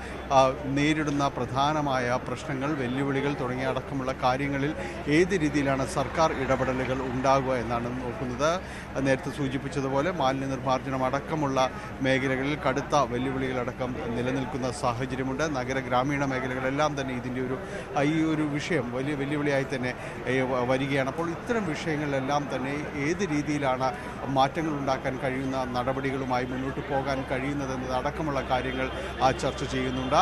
നേരിടുന്ന പ്രധാനമായ പ്രശ്നങ്ങൾ, വെല്ലുവിളികൾ തുടങ്ങിയ അടക്കമുള്ള കാര്യങ്ങളിൽ ഏത് രീതിയിലാണ് സർക്കാർ ഇടപെടലുകൾ ഉണ്ടാകുക എന്നാണ് നോക്കുന്നത്. നേരത്തെ സൂചിപ്പിച്ചതുപോലെ മാലിന്യ നിർമ്മാർജ്ജനം അടക്കമുള്ള മേഖലകളിൽ കടുത്ത വെല്ലുവിളികളടക്കം നിലനിൽക്കുന്ന സാഹചര്യമുണ്ട്. നഗര ഗ്രാമീണ മേഖലകളെല്ലാം തന്നെ ഇതിൻ്റെ ഈ ഒരു വിഷയം വലിയ വെല്ലുവിളിയായി തന്നെ വരികയാണ്. അപ്പോൾ ഇത്തരം വിഷയങ്ങളിലെല്ലാം തന്നെ ഏത് രീതിയിലാണ് മാറ്റങ്ങൾ ഉണ്ടാക്കാൻ കഴിയുന്ന നടപടികളുമായി മുന്നോട്ട് പോകാൻ കഴിയുന്നതെന്നത് അടക്കമുള്ള കാര്യങ്ങൾ ചർച്ച ചെയ്യുന്നുണ്ട്.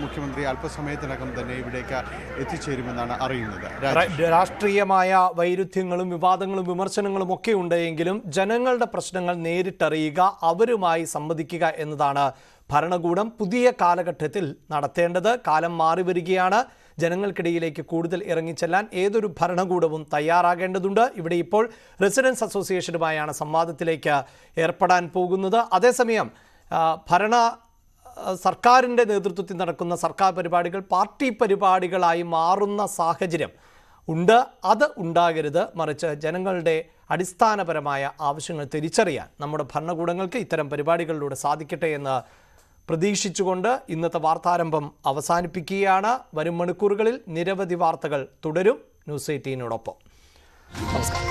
മുഖ്യമന്ത്രി അല്പസമയത്തിനകം തന്നെ ഇവിടേക്ക് എത്തിച്ചേരുമെന്നാണ് അറിയുന്നത്. രാഷ്ട്രീയമായ വൈരുദ്ധ്യങ്ങളും വിവാദങ്ങളും വിമർശനങ്ങളും ഒക്കെ ഉണ്ടെങ്കിലും ജനങ്ങളുടെ പ്രശ്നങ്ങൾ നേരിട്ടറിയുക, അവരുമായി സംവദിക്കുക എന്നതാണ് ഭരണകൂടം പുതിയ കാലഘട്ടത്തിൽ നടത്തേണ്ടത്. കാലം മാറി വരികയാണ്. ജനങ്ങൾക്കിടയിലേക്ക് കൂടുതൽ ഇറങ്ങിച്ചെല്ലാൻ ഏതൊരു ഭരണകൂടവും തയ്യാറാകേണ്ടതുണ്ട്. ഇവിടെ ഇപ്പോൾ റെസിഡൻസ് അസോസിയേഷനുമായാണ് സംവാദത്തിലേക്ക് ഏർപ്പെടാൻ പോകുന്നത്. അതേസമയം സർക്കാരിൻ്റെ നേതൃത്വത്തിൽ നടക്കുന്ന സർക്കാർ പരിപാടികൾ പാർട്ടി പരിപാടികളായി മാറുന്ന സാഹചര്യം ഉണ്ട്. അത് ഉണ്ടാകരുത്. മറിച്ച് ജനങ്ങളുടെ അടിസ്ഥാനപരമായ ആവശ്യങ്ങൾ തിരിച്ചറിയാൻ നമ്മുടെ ഭരണകൂടങ്ങൾക്ക് ഇത്തരം പരിപാടികളിലൂടെ സാധിക്കട്ടെ എന്ന് പ്രതീക്ഷിച്ചുകൊണ്ട് ഇന്നത്തെ വാർത്താരംഭം അവസാനിപ്പിക്കുകയാണ്. വരും മണിക്കൂറുകളിൽ നിരവധി വാർത്തകൾ തുടരും. ന്യൂസ് 18 നമസ്കാരം.